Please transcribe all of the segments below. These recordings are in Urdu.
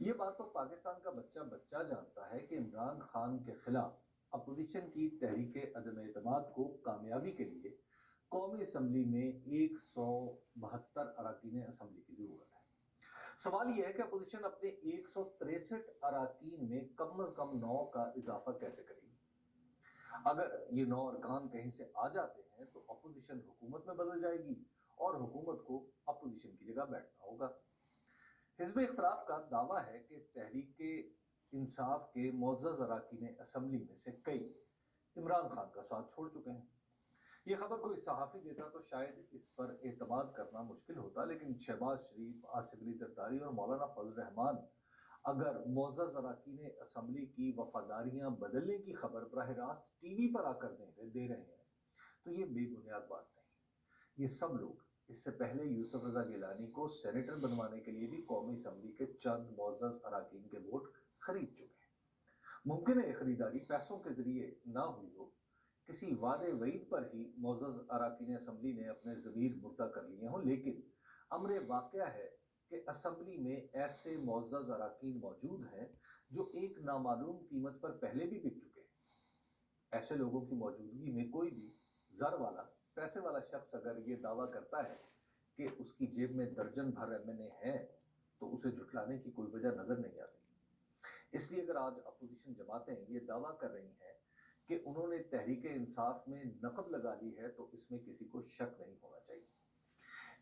یہ بات تو پاکستان کا بچہ بچہ جانتا ہے کہ عمران خان کے خلاف اپوزیشن کی تحریک عدم اعتماد کو کامیابی کے لیے قومی اسمبلی میں 172 اراکین اسمبلی کی ضرورت ہے۔ سوال یہ ہے کہ اپوزیشن اپنے 163 اراکین میں کم از کم 9 کا اضافہ کیسے کرے گی؟ اگر یہ 9 ارکان کہیں سے آ جاتے ہیں تو اپوزیشن حکومت میں بدل جائے گی اور حکومت کو اپوزیشن کی جگہ بیٹھنا ہوگا۔ حزب اختلاف کا دعویٰ ہے کہ تحریک انصاف کے معزز اراکین اسمبلی میں سے کئی عمران خان کا ساتھ چھوڑ چکے ہیں۔ یہ خبر کوئی صحافی دیتا تو شاید اس پر اعتماد کرنا مشکل ہوتا، لیکن شہباز شریف، آصف علی زرداری اور مولانا فضل الرحمان اگر معزز اراکین اسمبلی کی وفاداریاں بدلنے کی خبر براہ راست ٹی وی پر آ کر دے رہے ہیں تو یہ بے بنیاد بات نہیں۔ یہ سب لوگ اس سے پہلے یوسف رضا گیلانی کو سینیٹر بنوانے کے لیے بھی قومی اسمبلی کے چند معزز اراکین کے ووٹ خرید چکے ہیں۔ ممکن ہے یہ خریداری پیسوں کے ذریعے نہ ہوئی ہو، کسی وعدے وعید پر ہی معزز اراکین اسمبلی نے اپنے ضمیر مردہ کر لیے ہوں، لیکن امر واقعہ ہے کہ اسمبلی میں ایسے معزز اراکین موجود ہیں جو ایک نامعلوم قیمت پر پہلے بھی بک چکے ہیں۔ ایسے لوگوں کی موجودگی میں کوئی بھی زر والا، پیسے والا شخص اگر یہ دعویٰ کرتا ہے کہ اس کی جیب میں درجن بھر ایم این اے ہیں تو اسے جھٹلانے کی کوئی وجہ نظر نہیں آتی۔ اس لیے اگر آج اپوزیشن جماعتیں یہ دعویٰ کر رہی ہیں کہ انہوں نے تحریک انصاف میں نقد لگا لی ہے تو اس میں کسی کو شک نہیں ہونا چاہیے۔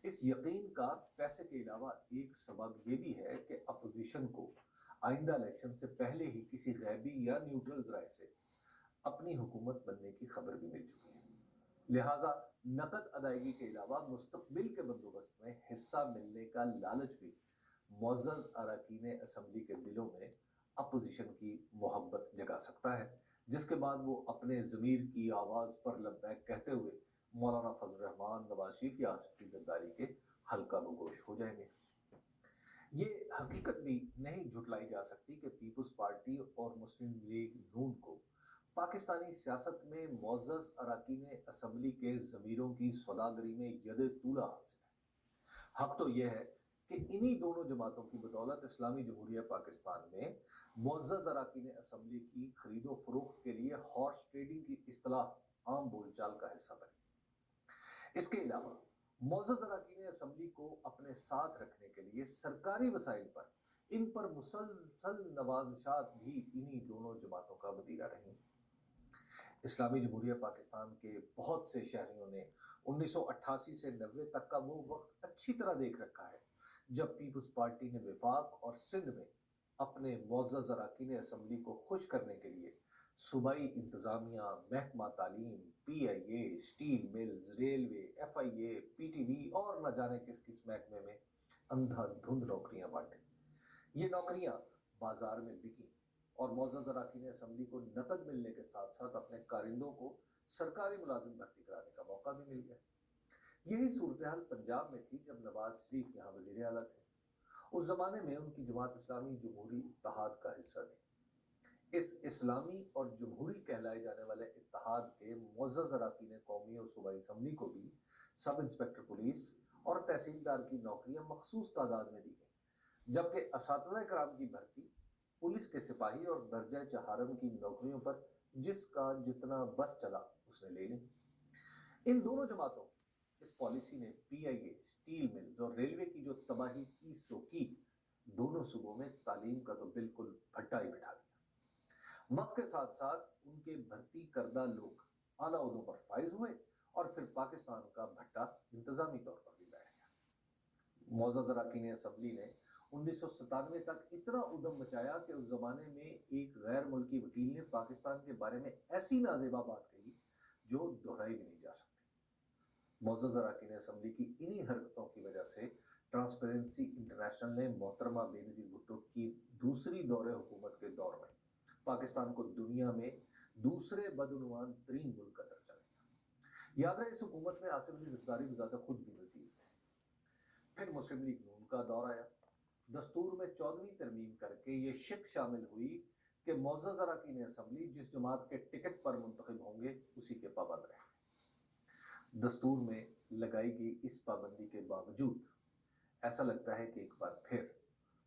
اس یقین کا پیسے کے علاوہ ایک سبب یہ بھی ہے کہ اپوزیشن کو آئندہ الیکشن سے پہلے ہی کسی غیبی یا نیوٹرل ذرائع سے اپنی حکومت بننے کی خبر بھی مل چکی ہے۔ لہٰذا نقد ادائیگی کے علاوہ مستقبل کے بندوبست میں حصہ ملنے کا لالچ بھی معزز اراکین اسمبلی کے دلوں میں اپوزیشن کی محبت جگا سکتا ہے، جس کے بعد وہ اپنے ضمیر کی آواز پر لبیک کہتے ہوئے مولانا فضل الرحمان، نواز شریف یا آصف علی زرداری کے حلقہ بگوش ہو جائیں گے۔ یہ حقیقت بھی نہیں جھٹلائی جا سکتی کہ پیپلز پارٹی اور مسلم لیگ نون کو پاکستانی سیاست میں معزز اراکین اسمبلی کے ضمیروں کی سوداگری میں ید طولہ حاصل ہے۔ حق تو یہ ہے کہ انہی دونوں جماعتوں کی بدولت اسلامی جمہوریہ پاکستان میں معزز اراکین اسمبلی کی خرید و فروخت کے لیے ہارس ٹریڈنگ کی اصطلاح عام بول چال کا حصہ بنی۔ اس کے علاوہ معزز اراکین اسمبلی کو اپنے ساتھ رکھنے کے لیے سرکاری وسائل پر ان پر مسلسل نوازشات بھی انہی دونوں جماعتوں کا وتیرہ رہی۔ اسلامی جمہوریہ پاکستان کے بہت سے شہریوں نے 1988 سے 90 تک کا وہ وقت اچھی طرح دیکھ رکھا ہے جب پیپلز پارٹی نے وفاق اور سندھ میں اپنے معزز اراکین اسمبلی کو خوش کرنے کے لیے صوبائی انتظامیہ، محکمہ تعلیم، پی آئی اے، سٹیل ملز، ریلوے، ایف آئی اے، پی ٹی وی اور نہ جانے کس کس محکمے میں اندھا دھند نوکریاں بانٹیں۔ یہ نوکریاں بازار میں بکیں اور معزز اراکین اسمبلی کو نقد ملنے کے ساتھ ساتھ اپنے کارندوں کو سرکاری ملازم بھرتی کرانے کا موقع بھی مل گیا۔ یہی صورتحال پنجاب میں تھی جب نواز شریف یہاں وزیر اعلیٰ تھے۔ اس زمانے میں ان کی جماعت اسلامی جمہوری اتحاد کا حصہ تھی۔ اس اسلامی اور جمہوری کہلائے جانے والے اتحاد کے معزز اراکین قومی اور صوبائی اسمبلی کو بھی سب انسپکٹر پولیس اور تحصیلدار کی نوکریاں مخصوص تعداد میں دی گئیں، جبکہ اساتذہ کرام کی بھرتی پولیس کے سپاہی اور درجہ چہارم کی نوکریوں پر جس کا جتنا بس چلا اس نے لے لی۔ ان دونوں جماعتوں کی اس پالیسی نے پی آئی اے، سٹیل ملز اور ریلوے کی جو تباہی کی سو کی، دونوں صوبوں میں تعلیم کا تو بالکل بھٹا ہی بٹھا دیا۔ وقت کے ساتھ ساتھ ان کے بھرتی کردہ لوگ اعلیٰ عہدوں پر فائز ہوئے اور پھر پاکستان کا بھٹا انتظامی طور پر بھی بیٹھ گیا۔ معزز اراکین اسمبلی نے 1997 تک اتنا ادم مچایا کہ اس زمانے میں ایک غیر ملکی وکیل نے پاکستان کے بارے میں ایسی نازیبا بات کہی جو دہرائی بھی نہیں جا سکتی۔ معزز اراکین اسمبلی کی انہی حرکتوں کی وجہ سے ٹرانسپیرنسی انٹرنیشنل نے محترمہ بینظیر بھٹو کی دوسری دور حکومت کے دور میں پاکستان کو دنیا میں دوسرے بدعنوان ترین ملک کا درجہ دیا۔ یاد رہے اس حکومت میں آصف علی زرداری بذات خود بھی وزیر تھے۔ پھر مسلم لیگ نون کا دور آیا۔ دستور میں 14ویں ترمیم کر کے یہ شک شامل ہوئی کہ معزز اراکین اسمبلی جس جماعت کے ٹکٹ پر منتخب ہوں گے اسی کے پابند رہیں گے۔ دستور میں لگائی گئی اس پابندی کے باوجود ایسا لگتا ہے کہ ایک بار پھر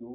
2